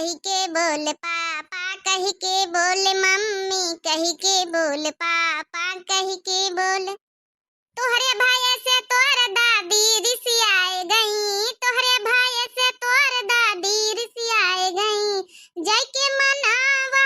कही के बोल पापा, कही के बोल मम्मी, कही के बोल पापा, कही के बोल। तोहरे भाई से तोर दादी रिसियाए गई, तोहरे भाई से तोर दादी रिसियाए गई। जय के मनावा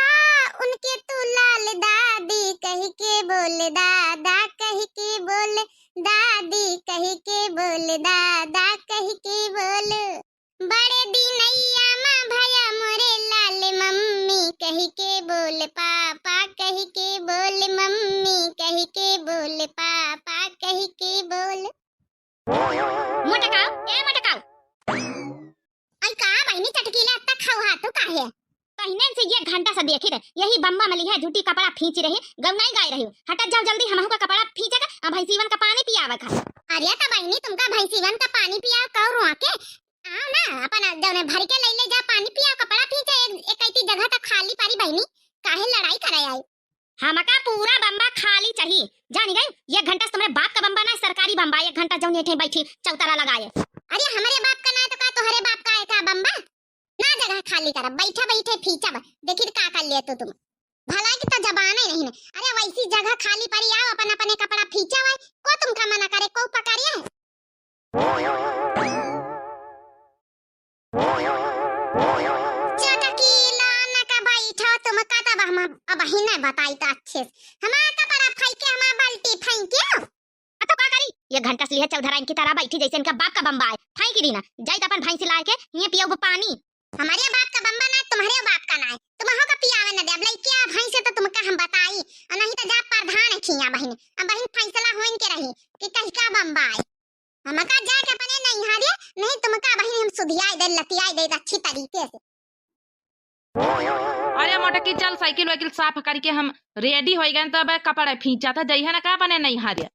उनके तू लाल दादी, कही के बोल दादा, कही के बोल दादी, कही के बोल दादा, कही के बोल। बड़े दिनैया माँ भैया मोरे लाल मम्मी, कही के बोल पापा, कही के बोल मम्मी, कही के बोल पापा, कही के बोल। मोटकाओ ए मोटकाओ, आई का बहनी चटकीला तक खाओ हाथों काहे कहने से ये घंटा सा देखी रहे, यही बम्बा मली है झूठी कपड़ा खींच रही, गौनाई गाय रही हो। हटत जाओ जल्दी, हमहू का कपड़ा खींचेगा अब भैंसीवन का पानी पियावे खा। अरे त बहनी तुमका भैंसीवन का पानी पियाओ कहो रुआ के आओ ना, अपन जौने भर के ले जा पानी पियाओ, कपड़ा खींचे एक ऐसी जगह तक खाली पारी बहनी, काहे लड़ाई करे आई। हमका पूरा बम्बा खाली चाहिए, जानी गई। ये घंटा तुम्हारे बाप का बम्बा ना, सरकारी बम्बा। एक घंटा जौन एठे बैठी चौतारा लगाए। अरे हमारे बाप का ना तो का तोहरे बाप का है का बम्बा ना, जगह खाली कर बैठा बैठे फीचा देखी का कर लिए तो तुम भला की तो जबान ही नहीं। अरे वैसी जगह खाली पड़ी आओ, अपन अपने कपड़ा फीचा हुआ को तुमका मना करे को पकारिया है। चटकीला ना का बैठो तुम का तब हम अब ही ना बताई तो अच्छे हमारा कपड़ा फेंके, हमारा बाल्टी फेंके तो का करी। ये घंटा से लिए चौधरा इनकी तरह बैठी जैसे इनका बाप का बम्बा है, फेंक दी ना जाई तो अपन भैंसी ला के ये पियो पानी। हमारे बाप का बम्बा ना, तुम्हारे बाप का ना है, तुम हो का पियावे ना दे। अब लइकिया भैंस से तो तुमका हम बताई और नहीं तो जा प्रधान खिया बहन। अब बहन फैसला होइन के रही कि कहीं का बम्बा है, हमका जा के अपने नहीं हारे नहीं तुमका बहन हम सुधियाई दे लतियाई दे अच्छी तरीके से। अरे मोटा की चल साइकिल वाइकिल साफ करके हम रेडी हो गए, तो अब कपड़ा फींचा था जइहा ना का बने नहीं हारे।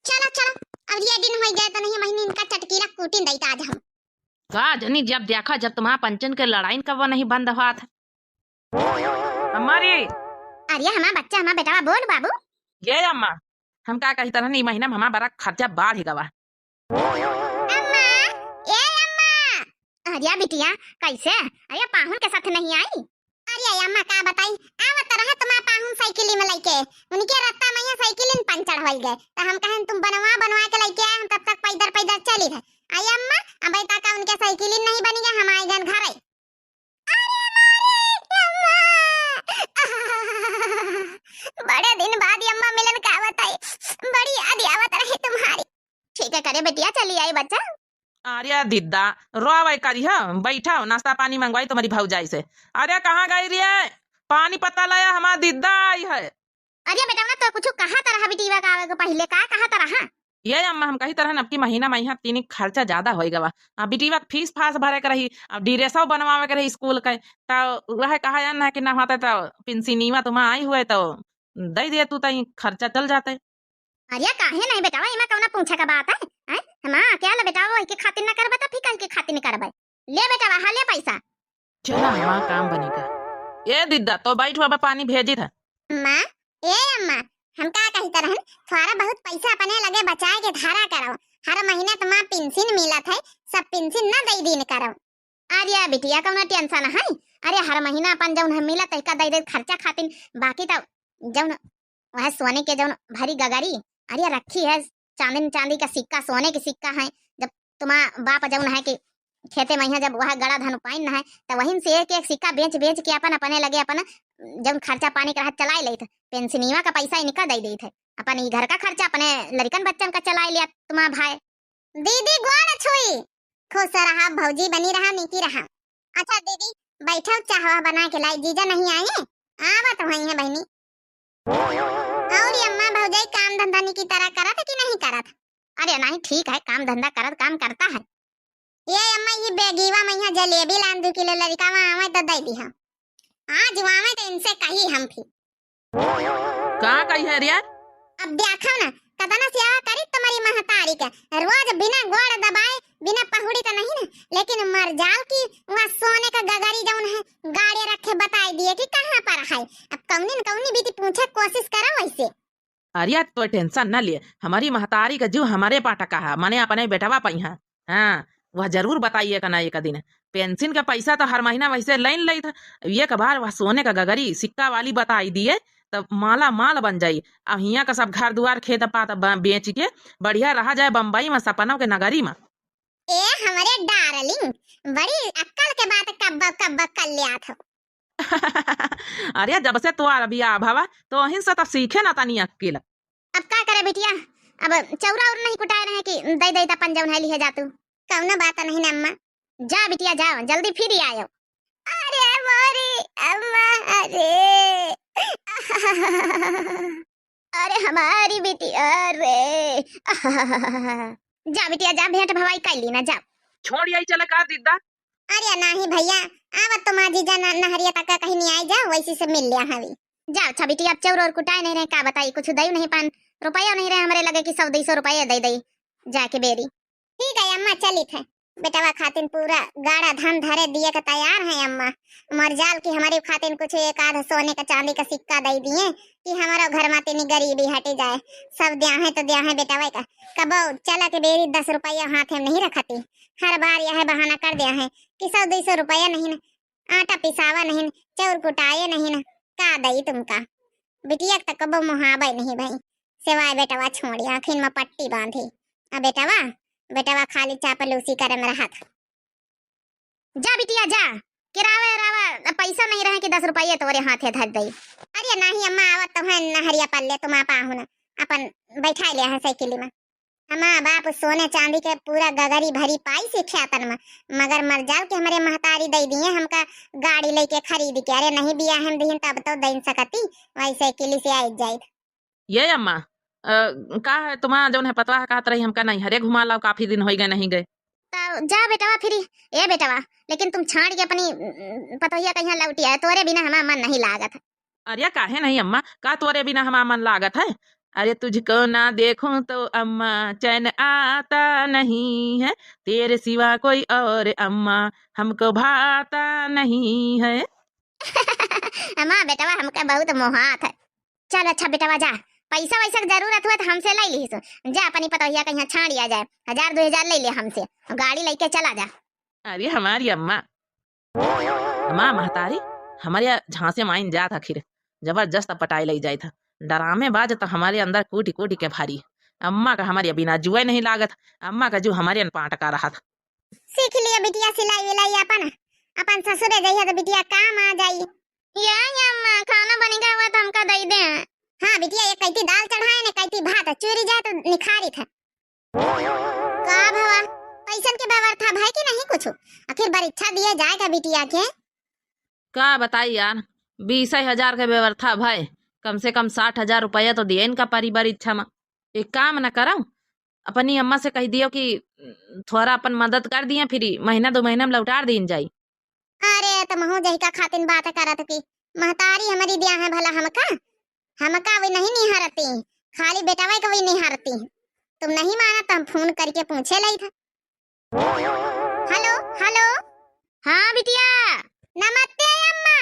चलो चलो अब ये दिन हो गए तो नहीं महीने इनका चटकीला कूटिन देता आज हम का जनी जब देखा जब तुम्हारा पंचन के लड़ाई कब नहीं बंद हुआ था हमारी। अरे हमारा बच्चा हमारा बेटा बोल बाबू। ये अम्मा हम का कही तरह नहीं महीना में हमारा बड़ा खर्चा बढ़ ही गवा। अम्मा ए अम्मा, अरे बिटिया कैसे, अरे पाहुन के साथ नहीं आई। अरे अम्मा का बताई आवत रहा तुम्हारा पाहुन साइकिल में लेके, उनके रत्ता मैया साइकिल में पंचर हो गए तो हम कहें तुम बनवा के लेके आए, हम तब तक पैदल पैदल चली थे। आई अम्मा अब तक उनके साइकिल नहीं बनी गया, हम आए गए घर आई। बड़े दिन बाद अम्मा मिलन का बताई, बड़ी याद आवत रही तुम्हारी। ठीक है करे बेटिया चली आई बच्चा। अरे दीदा रोवे करी है, बैठा नाश्ता पानी मंगवाई तुम्हारी भौजाई से। अरे कहाँ गई रे, पानी पता लाया हमारा दीदा आई है। अरे बेटा ना तो कुछ कहा तरह बिटिया का आवे के पहले का कहा तरह। ये अम्मा हम कही तरह अब की महीना में तीन खर्चा ज्यादा हो गवा। अब बिटिया फीस फास भरे के रही, अब ड्रेसो बनवावे के रही स्कूल के, तो वह कहा ना कि ना होता तो पिंसिनीवा तुम आई हुए तो दे दे तू तई खर्चा चल जाते। अरे काहे नहीं बेटा इमा कौना पूछे का बात है, हैं हम क्या ले बेटा वो के खातिर ना करबा तो फिर के खातिर नहीं करबा। ले बेटा वहां ले पैसा, चलो हमारा काम बनेगा। ये दीदा तो बैठ अब पानी भेजी था। मां ए अम्मा हम का कही तरह थोड़ा बहुत पैसा अपने लगे बचाए के धारा करो, हर महीना तुम्हारा पेंशन मिलत है, सब पेंशन ना दे दिन करो। अरे बिटिया कौना टेंशन है, अरे हर महीना अपन जौन मिलत है का दे खर्चा खातिर, बाकी तो जौन वह सोने के जौन भरी गगरी अरे रखी है चांदी का सिक्का, सोने के सिक्का है। जब तुम्हारा बाप जौन है कि खेते में जब वह गड़ा धन पाइन है तो वहीं से एक सिक्का बेच के अपन अपने लगे अपन जब खर्चा पानी का चला ले थे, पेंशनिया का पैसा इनका दे दी थे, अपन घर का खर्चा अपने लड़कन बच्चन का चला लिया तुम्हारा भाई। दीदी गोड़ छुई खुश रहा, भौजी बनी रहा, निकी रहा। अच्छा दीदी बैठो चाहवा बना के लाई, जीजा नहीं आए आवत वही है बहनी। और अम्मा भौजाई काम धंधा की तरह करत कि नहीं करत। अरे नहीं ठीक है, काम धंधा करत काम करता है। ये अम्मा ये बेगीवा मैया जलेबी लान 2 किलो लड़का में आवे तो दे दी हम आज वावे तो इनसे कही हम थी कहाँ कही है रिया। अब देखो ना कदना सेवा करी तुम्हारी महतारी का, रोज बिना गोड़ दबाए बिना पहुड़ी तो नहीं ना, लेकिन मर जाल की वहाँ सोने का गगरी जौन है गाड़ी रखे बताई दिए कि कहाँ पर है। अब कौनी भी पूछे कोशिश करो वैसे। अरे तो टेंशन न लिए, हमारी महतारी का जीव हमारे पाटा का है, मने अपने बेटवा पई है। हाँ वह जरूर बताइए का ना एक दिन। पेंशन का पैसा तो हर महीना वैसे लाइन ली था, एक बार वह सोने का गगरी सिक्का वाली बताई दिए तब माला माल बन जाई। अब हिया का सब घर दुआर खेत पात बेच के बढ़िया रहा जाए बम्बई में सपनों के नगरी में। ए हमारे डार्लिंग, बड़ी अक्कल के बात कब कब कर लिया था। अरे जब से तुम्हारा बियाह भवा तो वहीं से तब सीखे ना तनी अकेल। अब का करे बिटिया, अब चौरा और नहीं कुटाए रहे कि दई दई अपन जौन है लिहे जा तू। कौनो बात नहीं ना अम्मा, जा बिटिया जाओ, जल्दी फिर ही आयो। अरे मोरी अम्मा, अरे अरे हमारी बिटिया रे। जा बिटिया जा, भेंट भवाई कर ली ना, जा। छोड़ आई चले का दीदा। अरे नहीं भैया, आवत तो माँ जीजा नहरिया तक कहीं नहीं आई, जा वैसी से मिल लिया हवी। जाओ अच्छा बिटिया, अब चौर और कुटाए नहीं रहे, का बताई कुछ दई नहीं पान रुपया नहीं रहे हमारे लगे कि 100-200 रुपया दे दई जाके बेरी। ठीक है अम्मा, चली थे बेटवा खातिन पूरा गाड़ा धन धरे दिए का तैयार है अम्मा। मरजाल की हमारी खातिन कुछ एक आध सोने का चांदी का सिक्का दे दिए कि हमारा घर में तेनी गरीबी हटे जाए। सब दिया है तो दिया है बेटवा का, कबो चला के बेरी 10 रुपया हाथ में नहीं रखती। हर बार यह बहाना कर दिया है कि 100-200 रुपया नहीं न, आटा पिसावा नहीं न, चौर कुटाए नहीं न, का दई तुमका। बिटिया तक कबो मुहाबे नहीं भाई, सिवाय बेटवा छोड़ी आखिर में पट्टी बांधी। अब बेटवा खाली चापलूसी करे में रहत। जा बिटिया जा, किरावे रावा पैसा नहीं रहे कि 10 रुपये तोरे हाथे धर दई। अरे नहीं अम्मा, आवत तो है नहरिया पल्ले तुम आपा हो ना, अपन बैठा लिया है साइकिल में। हमा बाप सोने चांदी के पूरा गगरी भरी पाई से ख्यातन में, मगर मरजाल के हमारे महतारी दे दिए हमका गाड़ी लेके खरीद के। अरे नहीं बिया हम दीन तब तो दे सकती, वैसे किली से आई जाए। ये अम्मा का है तुम्हारा जौन है पतवा कहत रही हमका नहीं हरे घुमा लाओ, काफी दिन हो गए नहीं गए। तो जा बेटवा फिर। ए बेटवा, लेकिन तुम छाड़ के अपनी पतोहिया कहीं लौटी आए, तोरे बिना हमारा मन नहीं लागत। अरे काहे नहीं अम्मा, का तोरे बिना हमारा मन लागत है। अरे तुझको ना देखूं तो अम्मा चैन आता नहीं है, तेरे सिवा कोई और अम्मा हमको भाता नहीं है। अम्मा बेटवा हमका बहुत मोहात है। चल अच्छा बेटवा जा, पैसा वैसा की जरूरत हुआ तो हमसे ले ली, जा अपनी पतोहिया कहीं छाड़ आ जाए, 1000-2000 ले ले हमसे, गाड़ी लेके चला जा। अरे हमारी अम्मा अम्मा महतारी हमारे झांसे माइन जात आखिर जबरदस्त पटाई ले जाए था, डरामे बाज तो हमारे अंदर कोटी कोटी के भारी। अम्मा का हमारे बिना जुए नहीं लागत, अम्मा का जो हमारे पाट का रहा था। सीख लिया बिटिया सिलाई विलाई अपन ससुरे जइया तो बिटिया काम आ जाई। या अम्मा खाना बनेगा हुआ तो हमका दे दे। हाँ बिटिया, ये कैती दाल चढ़ाए ने कैती भात चूरी जाए तो निखारी था। का भवा पैसन के व्यवस्था भाई की नहीं कुछ, आखिर परीक्षा दिए जाएगा बिटिया के। का बताई यार, 20,000 के व्यवस्था भाई, कम से कम 60,000 रुपया तो दिए इनका परिवार इच्छा में। एक काम न करो, अपनी अम्मा से कह दियो कि थोड़ा अपन मदद कर दिए, फिर महीना 2 महीना में लौटार दीन जाई। अरे तो महू जही का खातिन बात करत की, महतारी हमारी दिया है भला हमका भी नहीं निहारती, खाली बेटावा को भी निहारती। तुम नहीं माना तो हम फोन करके पूछे लाई था। हेलो हेलो, हाँ बिटिया नमस्ते अम्मा।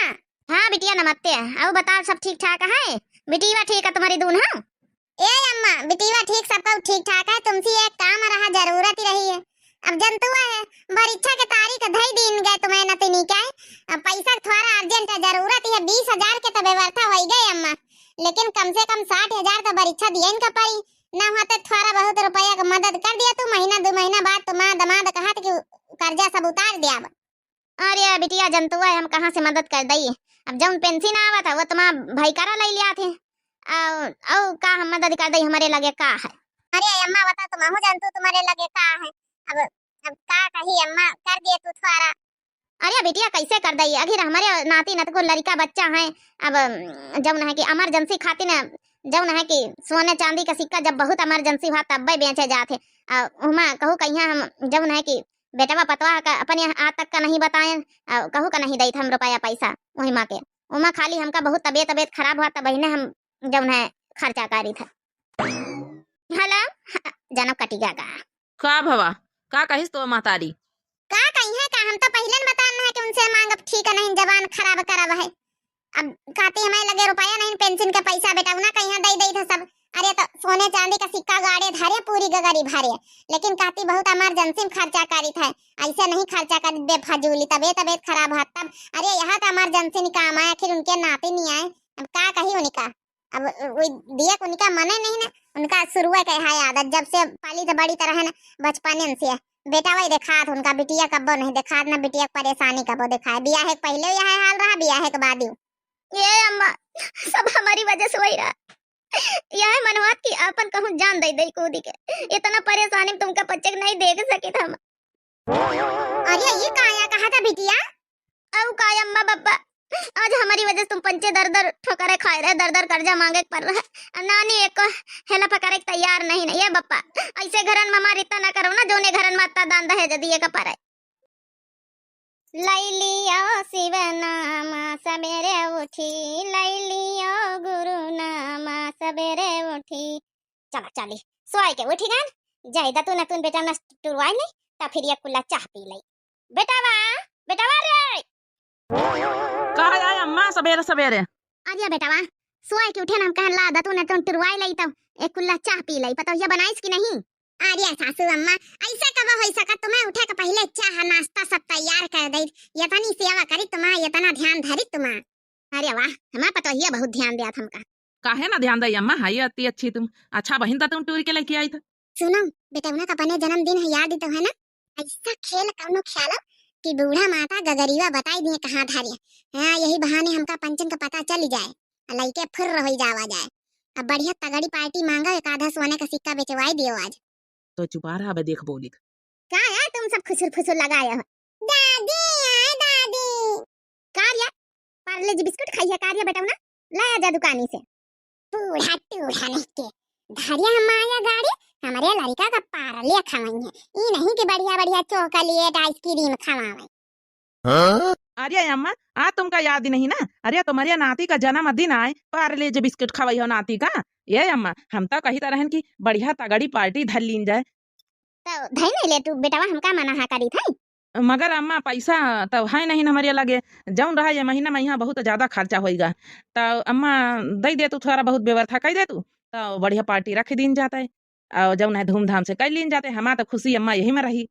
हाँ बिटिया नमस्ते, अब बताओ सब ठीक ठाक है? बिटिया ठीक है तुम्हारी दून? हाँ ए अम्मा बिटिया ठीक, सबका ठीक ठाक है। तुमसे एक काम रहा, जरूरत ही रही है। अब जनतुआ है परीक्षा के तारीख धई दिन गए तुम्हें न तिनी क्या है, पैसा थोड़ा अर्जेंट जरूरत है। 20,000 के तो व्यवस्था हो गई अम्मा, लेकिन कम से कम 60,000 तो परीक्षा दिए इनका पड़ी ना हुआ तो थोड़ा बहुत रुपया का मदद कर दिया तू। महीना 2 महीना बाद तुम्हारा दमाद कहा कि कर्जा सब उतार दिया। अरे बिटिया जनतुआ हम कहाँ से मदद कर दई, अब जब पेंशन आवा था वो तुम्हारा भाई करा ले लिया थे, औ का हम मदद कर दई हमारे लगे का है। अरे अम्मा बता तुम हो जानतू तुम्हारे लगे का है, अब का कही अम्मा कर दिए तू थोड़ा। अरे बिटिया कैसे कर दई, आखिर हमारे नाती नत को लड़का बच्चा है। अब जब है कि इमरजेंसी खातिर जब है कि सोने चांदी का सिक्का जब बहुत इमरजेंसी हुआ तब बेचे जाते। उमा कहूँ कहीं हम जब है कि बेटवा पतवा का अपने आज तक का नहीं बताए, कहूँ का नहीं दई था हम रुपया पैसा वही माँ के। उमा खाली हमका बहुत तबीयत खराब हुआ तब बहने हम जब है खर्चा करी था। हेलो जनब कटिया का भवा का कहिस तो महतारी? का कहीं है का, हम तो पहले न बताना है कि उनसे मांग ठीक है नहीं, जबान खराब करब है। अब कहते हमें लगे रुपया नहीं, पेंशन का पैसा बेटा ना कहीं दे था सब, अरे तो सोने चांदी का सिक्का गाड़े धारे पूरी गगरी भरे, लेकिन कहती बहुत इमरजेंसी में खर्चा करी था, ऐसे नहीं खर्चा कर बेफजूली, तबीयत खराब है तब। अरे यहाँ तो इमरजेंसी नहीं काम आए, आखिर उनके नाते नहीं आए, अब क्या कही उनका। अब वो दिया उनका मने नहीं ना, उनका शुरू है हाय आदत, जब से पाली तो बड़ी तरह है ना बचपन से। बेटा वही दिखात उनका, बिटिया कब्बो नहीं दिखात ना, बिटिया परेशानी कब्बो दिखाए। बियाह के पहले यह हाल रहा, बियाह के बाद ये अम्मा सब हमारी वजह से वही रहा। यह मनवात की अपन कहूं जान दे दे कूदी के, इतना परेशानी में तुमका बच्चे नहीं देख सके था। अरे ये काया कहा था बिटिया? अब काया अम्मा बब्बा, आज हमारी वजह से तुम पंचे दर दर ठोकरे खाए रहे, दर दर कर्जा मांगे पड़ रहा है। नानी एक हेला पकड़े तैयार नहीं ये बप्पा, ऐसे घरन में हमारी इतना ना करो ना, जोने घरन में इतना दान दहेज दिए का पर लैलिया शिव नाम सबेरे उठी, लैलिया गुरु नाम सबेरे उठी। चला चली सोए के उठी गान जायदा तू नतुन बेटा न टुरवाई नहीं, ता फिर ये कुल्ला चाह पी लई। बेटावा रे का आया अम्मा सवेरे सवेरे? आजा बेटावा, सोए के उठे ना, हम कहन ला दा तू नतुन टुरवाई लई, तब एक कुल्ला चाह पी लई। पता ये बनाइस कि नहीं? अरे सासू अम्मा ऐसा कब हो सका, तुम्हें उठे के पहले चाह नाश्ता सब तैयार कर दई, इतनी सेवा करी तुम्हारा, इतना ध्यान धरी तुम्हारा। अरे वाह, हमारा पता ही बहुत ध्यान दिया हमका। काहे ना ध्यान दई अम्मा, हाई अति अच्छी तुम, अच्छा बहिन था तुम टूर के लेके आई था। सुनो बेटा, उन्हें अपने जन्मदिन है याद तो है ना, ऐसा खेल कौनो ख्याल कि बूढ़ा माता गगरीवा बताई दिए कहाँ धारिया। हाँ यही बहाने हमका पंचन का पता चल जाए, लइके फिर रही जावा जाए। अब बढ़िया तगड़ी पार्टी मांगा, एक आधा सोने का सिक्का बेचवाई दियो आज। तो चुपा रहा बे, देख बोली क्या यार तुम सब खुसुर फुसुर लगाए हो। दादी आए दादी, कार्या पार्ले जी बिस्कुट खाइए कार्या बेटा ना, लाया जा दुकानी से। बूढ़ा टूढ़ा नहीं के धारिया हम आया गाड़ी, हमारे लड़का का पार्ले खवाई है, ये नहीं कि बढ़िया बढ़िया चॉकलेट आइसक्रीम खवावे। अरे अम्मा आज तुमका याद ही नहीं ना, अरे तुम्हारे नाती का जन्मदिन आए, पार्ले जे बिस्कुट खवाई हो नाती का। ये अम्मा हम तो कही तरह की बढ़िया तगड़ी पार्टी धर लीन जाए, तो धई नहीं ले तू बेटावा, हमका मना हा करी थई। मगर अम्मा पैसा तो है नहीं हमारे लगे, जौन रहा ये महीना में यहाँ बहुत ज्यादा खर्चा होएगा, तो अम्मा दे दे तू थोड़ा बहुत व्यवस्था कर दे तू, तो बढ़िया पार्टी रख दिन जाता है, और जौन है धूमधाम से कर लीन जाते, हमारा तो खुशी अम्मा यही में रही।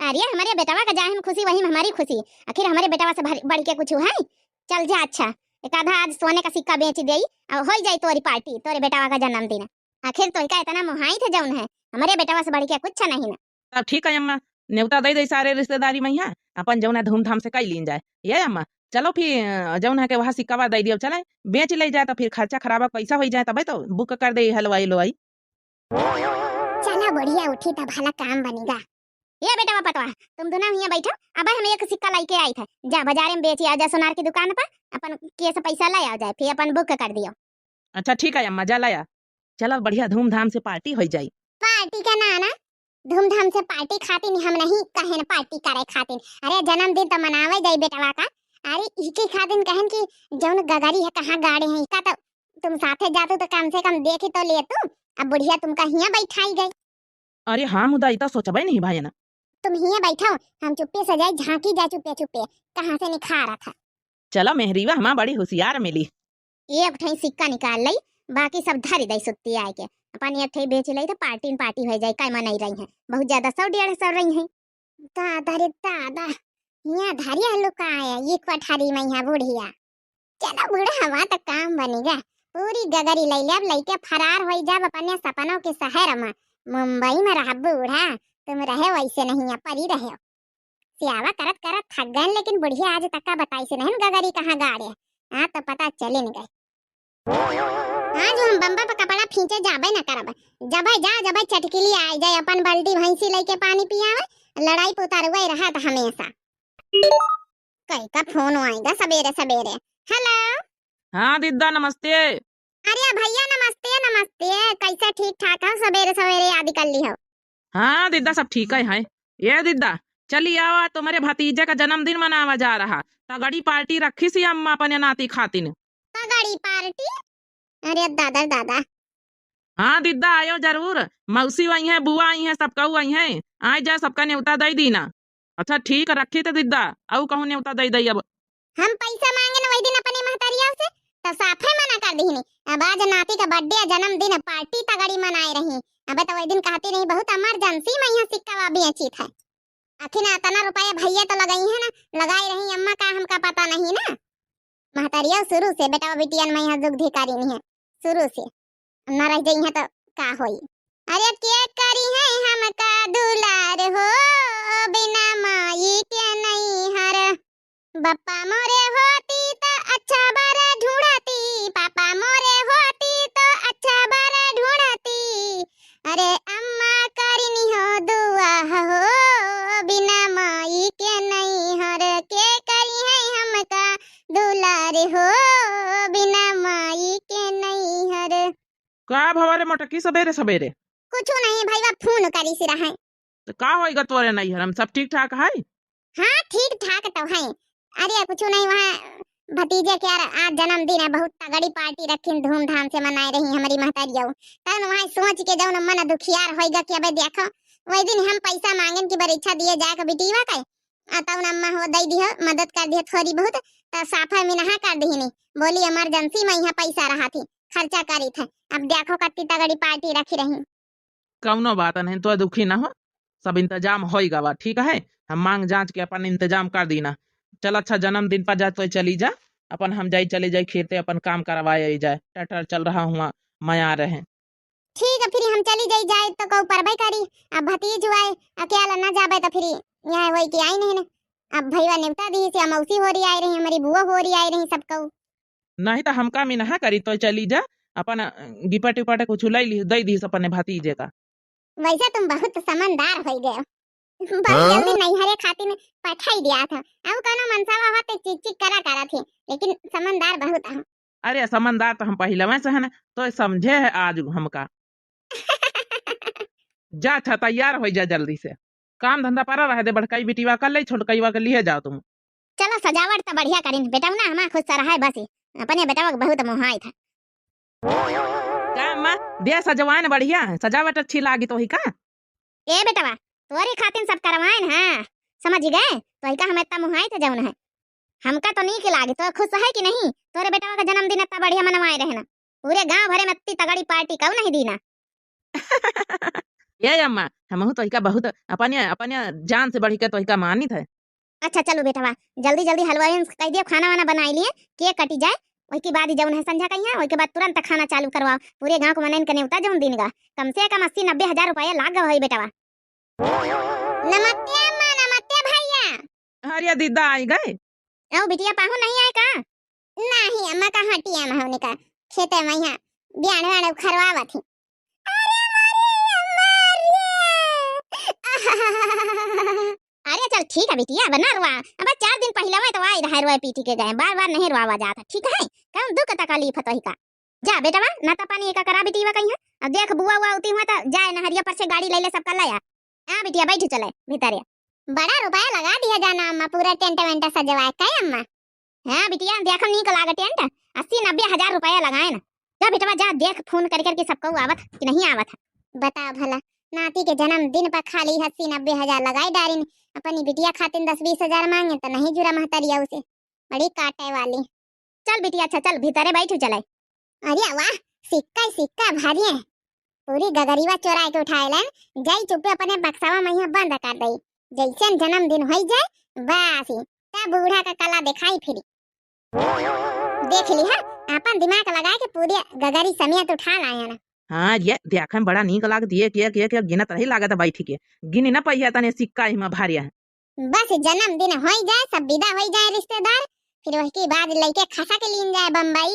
अरे हमारे बेटावा का जाए हम खुशी, वही में हमारी खुशी, आखिर हमारे बेटावा से बढ़ के कुछ है। चल जा, अच्छा एक आधा आज सोने का सिक्का बेच दे और हो जाए तोरी पार्टी, तोरे बेटावा का जन्मदिन। आखिर तो का इतना मोहाई थे जौन है, हमारे बेटावा से बढ़ के कुछ नहीं ना। तब ठीक है अम्मा, न्योता दे दे सारे रिश्तेदारी में यहाँ, अपन जौन है धूमधाम से कर लीन जाए। ये अम्मा चलो फिर जौन है के वहाँ सिक्का दे दियो, चले बेच ले जाए, तो फिर खर्चा खराबा पैसा हो जाए, तब तो बुक कर दे हलवाई लोवाई। चला बढ़िया, उठी तब भला काम बनेगा। ये बेटा पतवा तुम दोनों यहाँ बैठो, अब हम एक सिक्का लेके आई था, जा बाजार में बेची आ जा सोनार की दुकान पर, अपन के से पैसा ले आ जाए, फिर अपन बुक कर दियो। अच्छा ठीक है अम्मा, जा लाया, चलो बढ़िया धूमधाम से पार्टी हो जाए। पार्टी का ना धूमधाम से पार्टी खातिर हम नहीं कहे न पार्टी करे खातिर, अरे जन्मदिन तो मनावे जाए बेटवा का। अरे इके खातिर कहन कि जौन गगरी है कहाँ गाड़े हैं, इसका तो तुम साथे जातू तो कम से कम देख तो ले तू, अब बुढ़िया तुमका हिया बैठाई गई। अरे हाँ मुदा इतना सोचबे नहीं भाई ना, तुम हिया बैठो, हम चुप्पे से जाए झांकी जा चुप्पे चुप्पे कहाँ से निखारा था। चलो मेहरीवा हमारा बड़ी होशियार मिली, एक ठई सिक्का निकाल लई, बाकी सब धरी दई सुत्ती आए के, अपन एक ठई बेच लई तो पार्टी न पार्टी हो जाए, काय मनाई रही है, बहुत ज्यादा 100-150 रही है। दादा रे दादा, हिया धारिया लुका आया ये कोठारी में यहाँ बुढ़िया। चलो बूढ़ा हवा तो काम बनेगा, पूरी गगरी लई ले, अब लईके फरार हो जब अपने सपनों के शहर में, मुंबई में रह बूढ़ा, तुम रहे वैसे नहीं है परी रहे। सियावा करत करत थक गए, लेकिन बुढ़िया आज तक का बताई से नहीं गगरी कहाँ गाड़े, हाँ तो पता चले न गए। हाँ जो हम बम्बा पर कपड़ा खींचे जाबे न करब, जब जब चटकिली आ जाए, अपन बाल्टी भैंसी लेके पानी पियावे, लड़ाई पुतारुआ रहा था हमेशा। कई का फोन आएगा सवेरे सवेरे। हेलो हाँ दीदा नमस्ते। अरे भैया नमस्ते नमस्ते, कैसा ठीक ठाक हो, सवेरे सवेरे याद कर ली हो। हाँ दीदा सब ठीक है। ये दीदा चलिए आओ, तुम्हारे भतीजे का जन्मदिन मनावा जा रहा, तगड़ी पार्टी रखी सी अम्मा अपने नाती खातिन। तगड़ी पार्टी? अरे दादा दादा। हाँ दीदा आयो जरूर, मौसी आई है, बुआ आई है, सबका आई है, आए जा सबका न्योता दे दीना। अच्छा ठीक रखी तो दीदा, औ कहूँ न्योता दे दई। अब हम पैसा मांगे ना वही दिन अपनी महतारिया से, तो साफे मना कर दी। अब आज नाती का बर्थडे जन्मदिन पार्टी तगड़ी मनाए रही। अब तो वही दिन कहती रही बहुत इमरजेंसी में यहाँ सिक्का वा बेची था। आखिर इतना रुपया भैया तो लगाई है ना, लगाई रही अम्मा का हमका पता नहीं ना। महतरिया शुरू से बेटा बेटियन में यहाँ दुग्धिकारी नहीं है शुरू से, न रह जाई है तो का होई। अरे के करी है हमका दुलार हो, बिना माई के नहीं हर। बप्पा मोरे होती तो अच्छा बर ढूंढती, पापा मोरे होती तो अच्छा बर ढूंढती। अरे अम्मा करनी हो दुआ हो, बिना माई के नहीं हर। के करी है हमका दुलार हो, बिना माई के नहीं हर। का भवारे मोटकी सवेरे सवेरे कुछ नहीं भैया फोन करी से रहा। तो का होएगा तोरे नहीं हरम सब ठीक ठाक है? हाँ ठीक ठाक तो है। अरे कुछ नहीं, वहाँ भतीजे के यार आज जन्मदिन है, बहुत तगड़ी पार्टी रखी धूमधाम से मनाए रही हमारी महतारिया। तब वहाँ सोच के जाऊँ मन दुखियार होएगा कि अबे देखो वही दिन हम पैसा मांगन की परीक्षा दिए जाए बेटीवा का, तब अम्मा हो दई दी मदद कर दी थोड़ी बहुत, तब साफा में नहा कर दी नहीं। बोली इमरजेंसी में यहाँ पैसा रहा थी खर्चा करी थे। अब देखो कितनी तगड़ी पार्टी रखी रही। कौनो बात नहीं, तो दुखी ना हो, सब इंतजाम होएगा बा ठीक है। हम मांग जांच के अपन इंतजाम कर दीना। चल अच्छा जन्मदिन पर जा तो चली जा, अपन हम जाई चले जाई खेते अपन काम करवाए जाए। टटर चल रहा हुआ मैं आ रहे। ठीक है फिर हम चली जाए तो कहू परबे करी। अब भतीज आए अकेला ना जाबे तो फिर यहाँ वही की आई नहीं ना। अब भैया नेवता दी से मौसी हो रही आई रही, हमारी बुआ हो रही आई रही, सब कहू नहीं तो हमका में नहा करी तो चली जा, अपन गिपट उपट कुछ ली दई दी अपने भतीजे का। वैसे तुम बहुत समझदार हो गए। बस जल्दी नैहरे खातिर पठाई दिया था। अब कोनो मनसावा होते चिक चिक करा थी, लेकिन समझदार बहुत है। अरे समझदार तो हम पहले में से है ना, तो समझे है आज हमका। जा अच्छा तैयार हो जा जल्दी से, काम धंधा पड़ा रहे दे। बड़काई बिटिवा कर ले, छोटकाईवा के लिए जाओ तुम। चलो सजावट तो बढ़िया करीन बेटा ना, हमारा खुश रहा है बस अपने बेटा बहुत मोहाई था। क्या अम्मा दे सजवान बढ़िया है, सजावट अच्छी लागी तो ही का। ए बेटवा तोरी खातिर सब करवाइन है, समझ गए? तो ही का हम इतना मोहाई थे जौन है, हमका तो नहीं लागे। तो खुश है कि नहीं? तोरे बेटवा का जन्मदिन इतना बढ़िया मनवाए रहना, पूरे गांव भरे में इतनी तगड़ी पार्टी कब नहीं दीना। ये अम्मा हम तो ही का बहुत अपने अपने जान से बढ़ी के तो ही का मानित है। अच्छा चलो बेटवा जल्दी जल्दी हलवाई कह दियो खाना वाना बनाई लिए, केक कटी जाए, वही के बाद जौन है संझा कहीं वही के बाद तुरंत खाना चालू करवाओ। पूरे गांव को मनन कने उता जौन दिन का कम से कम 80-90 हजार रुपया लाग गए होई बेटवा। नमस्ते अम्मा, नमस्ते भैया। अरे दीदा आई गए? ओ बिटिया पाहु नहीं आए का? नहीं अम्मा का हटिया में होने का खेते में यहाँ बियान वान खरवावा थी। अरे चल ठीक है बिटिया बना रुआ, अब 4 दिन पहले में तो आई रहा रुआ पीटी के गए, बार बार नहीं रुआवा जाता ठीक है। कौन दुख तकलीफ तो ही का जा बेटवा ना तो पानी एक करा बिटिया कहीं है। अब देख बुआ हुआ होती हुआ तो जाए नहरिया पर से गाड़ी ले ले सब कर लाया। हां बिटिया बैठ चले भीतर। बड़ा रुपया लगा दिया जाना अम्मा, पूरा टेंट वेंट सजवाए का अम्मा। हां बिटिया देखो नी को लागा टेंट 80-90 हजार रुपया लगाए ना। जा बेटवा जा देख फोन कर करके सबको आवत कि नहीं आवत है। बता भला नाती के जन्मदिन पर खाली 80-90 हजार लगाई डारिन, अपनी बिटिया खातिर 10-20 हजार मांगे तो नहीं जुरा महतरिया उसे, बड़ी काटे वाली। चल बिटिया अच्छा चल भीतरे बैठो चले। अरे वाह सिक्का सिक्का भारी है, पूरी गगरीवा चोरा के उठाए लन, जाई चुपे अपने बक्सावा में यहाँ बंद कर दई। जैसे जन्मदिन हो जाए बस तब बूढ़ा का कला दिखाई फिर देख ली है। अपन दिमाग लगा के पूरी गगरी समेत उठा लाया ना। हाँ ये देखन बड़ा नीक लाग दिए के गिनत रही लागत बैठी के गिनी ना पहिया तने सिक्का ही में भारी है। बस जन्मदिन हो जाए सब विदा हो जाए रिश्तेदार, फिर उसके बाद लइके खसा के लीन जाए बम्बई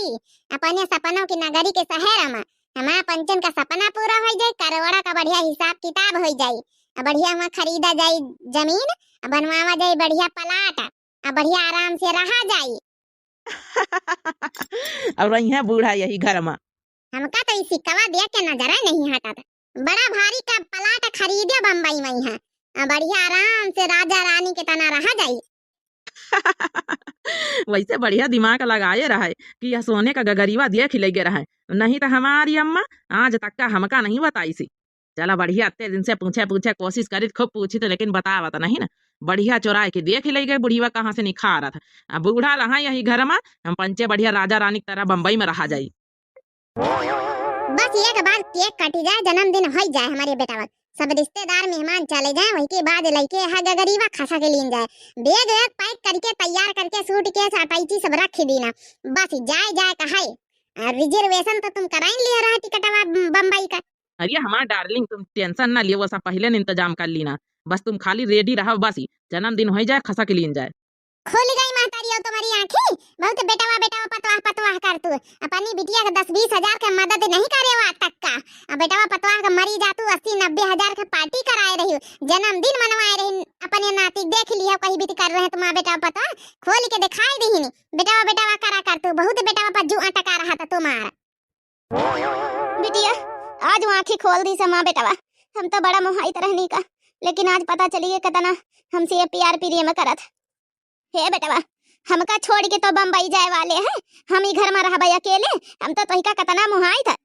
अपने सपनों की नगरी के शहर में। हमारा पंचन का सपना पूरा हो जाए, करवड़ा का बढ़िया हिसाब किताब हो जाए, बढ़िया वहाँ खरीदा जाए जमीन, बनवावा जाए बढ़िया प्लाट, बढ़िया आराम से रहा जाए। और यहाँ बूढ़ा यही घर में हमका तो इस सिक्का देख के नजर नहीं हटा था। बड़ा भारी का प्लाट खरीदे बम्बई में यहाँ, बढ़िया आराम से राजा रानी के तना रहा जाए। वैसे बढ़िया दिमाग लगाए रहा है कि यह सोने का गगरीवा देख ले रहा है, नहीं तो हमारी अम्मा आज तक का हमका नहीं बताई सी। चला बढ़िया, अत्ते दिन से पूछे पूछे कोशिश करी, खूब पूछी तो लेकिन बतावा तो नहीं ना। बढ़िया चुराए के देख ले गए बुढ़ीवा कहाँ से निखा रहा था। अब बूढ़ा रहा यही घर में, हम पंचे बढ़िया राजा रानी की तरह बम्बई में रहा जाई। बस एक बार केक कटी जाए, जन्मदिन हो जाए हमारे बेटा, सब रिश्तेदार मेहमान चले जाए, वही के बाद लड़के है गगरीवा खसा के लीन जाए, बैग वैग पैक करके तैयार करके सूट के अटैची सब रख दीना, बस जाए जाए कहा। रिजर्वेशन तो तुम कराई लिया रहा टिकटवा बम्बई का। अरे हमारा डार्लिंग, तुम टेंशन ना लियो, वो सब पहले ने इंतजाम कर लीना। बस तुम खाली रेडी रहो, बस ही जन्मदिन हो जाए खसा के लीन जाए। खोल गई महतारी हो तुम्हारी आंखें, बहुत बेटवा बेटवा पतवाह पतवाह कर तू, अपनी बिटिया का 10-20 हजार का मदद नहीं करे वो आज तक का। बेटवा पतवाह का मरी जा तू 80-90 हजार का पार्टी कराए रही हो, जन्मदिन मनवाए रही अपने नाती, देख लिया कहीं भी कर रहे तुम्हारा बेटा पतवाह, खोल के दिखाई दी नहीं। बेटवा बेटवा करा कर तू, बहुत बेटवा पर जू अटका रहा था तुम्हारा। बिटिया आज वो आंखें खोल दी समा बेटवा, हम तो बड़ा मोहाइत रहने का, लेकिन आज पता चली कितना हमसे ये प्यार प्रिय में करत। हे बेटवा हमका छोड़ के तो बम्बई जाए वाले हैं, हम ही घर में रह अकेले, हम तो तोही का कतना मुहाई था,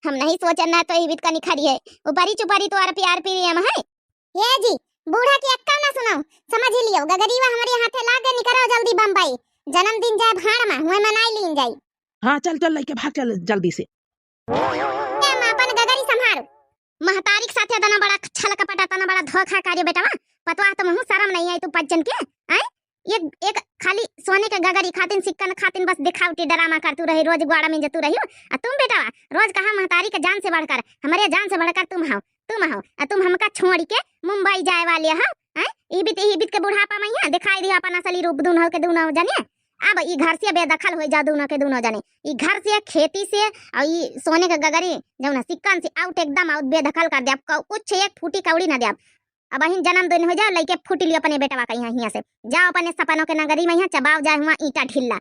हम नहीं सोचन ना तो ही बित का निखरी है, ऊपरी चुपरी तो और प्यार प्रियम है। ये जी बूढ़ा की अक्का ना सुनाओ, समझ लियो गगरीवा हमारे हाथे लागे निकरो जल्दी बम्बई, जन्मदिन जाए भाड़ में हुए मनाई लीन जाई। हाँ चल चल लइके भाग चल जल्दी से। अपन गगरी संभारो, महतारी के साथे तना बड़ा छल कपट तना बड़ा धोखा कार्य बेटवा, पतवा तो मुंह शर्म नहीं आई तू पज्जन के हैं। एक खाली सोने के गगरी खातिन सिक्कन खातिन बस दिखावटी ड्रामा करतू रही, रोज ग्वाड़ा में जतू रही हो। तुम बेटा रोज कहा महतारी के जान से बढ़कर, हमारे जान से बढ़कर तुम हो, तुम हमका छोड़ के मुंबई जाए वाले हो हैं। ई बीत के बुढ़ापा में यहाँ दिखाई दिया अपन असली रूप दोनों के दोनों जाने। अब ई घर से बेदखल हो जा दोनों के दोनों जाने, ई घर से खेती से और ई सोने के गगरी जो ना सिक्कन से आउट एकदम आउट बेदखल कर दे, कुछ एक फूटी कौड़ी ना दे। अब अहिं जन्मदिन हो जाए लइके फूट लियो अपने बेटवा का यहाँ से, जाओ अपने सपनों के नगरी में यहाँ चबाओ जाए हुआ ईटा ढिल्ला।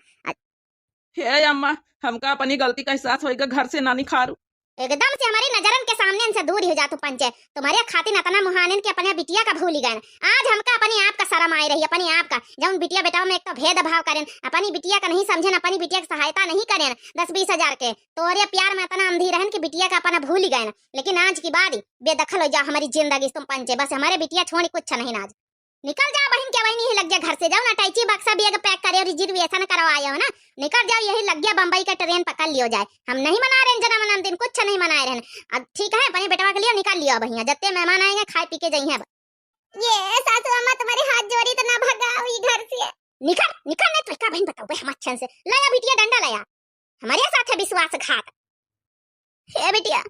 हे अम्मा हमका अपनी गलती का एहसास होएगा, घर से ना निखारू। एकदम से हमारी नजरन के सामने से दूर हो जा तू पंचे, तुम्हारे खातिर अतना मुहानिन के अपने बिटिया का भूल गए। आज हमका अपने आप का शर्म आई रही, अपने आप का जब बिटिया बेटाओं में एक तो भेदभाव करें, अपनी बिटिया का नहीं समझें, अपनी बिटिया की सहायता नहीं करें 10-20 हजार के, तोरे प्यार में इतना अंधी रहन कि बिटिया का अपना भूल गए। लेकिन आज की बात बेदखल हो जा हमारी जिंदगी तुम पंचे, बस हमारे बिटिया छोड़ कुछ नहीं। आज निकल जाओ बहन, क्या वही नहीं लग गया घर से, जाओ ना टाइची बक्सा भी पैक करे और रिजर्वेशन करवाए हो ना, निकल जाओ, यही लग गया बम्बई का ट्रेन पकड़ लियो जाए। हम नहीं मना रहे जन्मदिन, कुछ नहीं मना रहे। अब ठीक है अपने बेटवा के लिए निकाल लियो भैया, जत्ते मेहमान आएंगे खाए पी के जाइए। ये सासू अम्मा तुम्हारे हाथ जोड़ी तो ना भगाओ ई घर से, निकल निकल नहीं तो का बहन बताओ बे हम अच्छे से लाया बिटिया डंडा लाया, हमारे साथ है विश्वासघात। हे बिटिया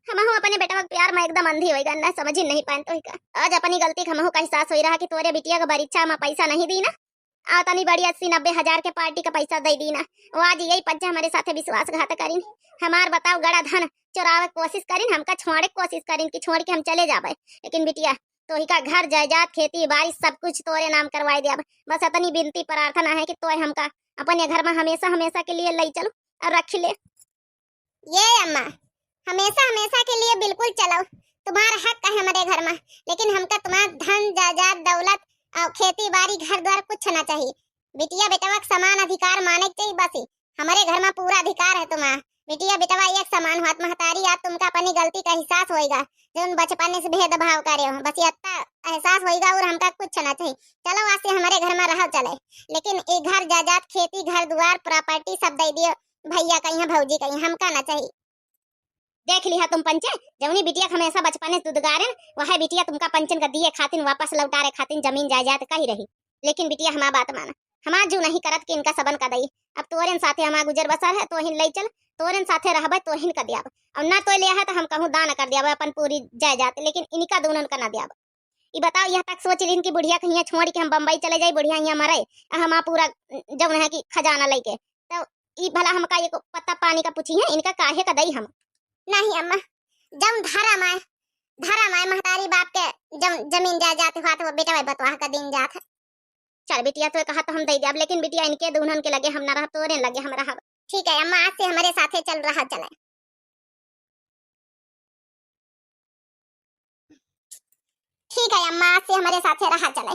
हम अपने बेटा के प्यार में एकदम अंधी होई गन्ना, समझ ही नहीं पान तो का आज अपनी गलती हम का एहसास होई रहा कि तोरे बिटिया का परीक्षा में पैसा नहीं दी ना, आ तनी बड़ी 80-90 हजार के पार्टी का पैसा दे दी ना, वो आज यही पज्जा हमारे साथे विश्वासघात करीन, हमार बताओ गड़ा धन चुरावे कोशिश करीन, हमका छोड़े कोशिश करीन कि छोड़ के हम चले जाबे। लेकिन बिटिया तो ही का घर जायदाद खेती बाड़ी सब कुछ तोरे नाम करवाई दिया, बस इतनी विनती प्रार्थना है कि तोय हमका अपने घर में हमेशा हमेशा के लिए ले चलो और रख ले। ये अम्मा हमेशा हमेशा के लिए बिल्कुल चलो, तुम्हारा हक है हमारे घर में, लेकिन हमका तुम्हारा धन जायदाद दौलत और खेती बाड़ी घर द्वार कुछ ना चाहिए। बिटिया बेटवा का समान अधिकार माने चाहिए, बस हमारे घर में पूरा अधिकार है तुम्हारा। बिटिया बेटवा एक समान हाथ महतारी, आज तुमका अपनी गलती का एहसास होएगा, जो बचपन से भेदभाव करे हो, बस इतना एहसास होएगा और हमका कुछ ना चाहिए। चलो आज से हमारे घर में रहो चले, लेकिन ये घर जायदाद खेती घर द्वार प्रॉपर्टी सब दे दियो भैया कहीं भौजी कहीं, हमका ना चाहिए। देख लिया तुम पंचे, जवनी बिटिया हमेशा बचपन से दुदगारन वह बिटिया तुमका पंचन का दिए खातिन वापस लौटारे खातिन जमीन जायदाद कही रही, लेकिन बिटिया हमारा बात माना, हमार जो नहीं करत कि इनका सबन का दई। अब तोरेन साथे हमारा गुजर बसर है, तो हिन ले चल, तोरेन साथे रहबे तो हिन का दियाब, और ना तो लिया है तो हम कहूं दान कर दियाब अपन पूरी जायदाद, लेकिन इनका दोनों का ना दियाब। ई बताओ यह तक सोच लीन कि बुढ़िया कहीं छोड़ के हम बम्बई चले जाए, बुढ़िया यहाँ मरे, हम पूरा जब है कि खजाना लेके, तो ई भला हमका ये पत्ता पानी का पूछी है, इनका काहे का दई हम नहीं। अम्मा जब धर्म आए महतारी बाप के जब जमीन जायदाद हुआ तो बेटा भाई बतवा का दिन जात है। चल बिटिया तो कहा तो हम दे दिया, लेकिन बिटिया इनके दुल्हन के लगे हम ना रह, तोरे लगे हम रह। ठीक है अम्मा आज से हमारे साथे चल रहा चले। ठीक है अम्मा आज से हमारे साथे रहा चले।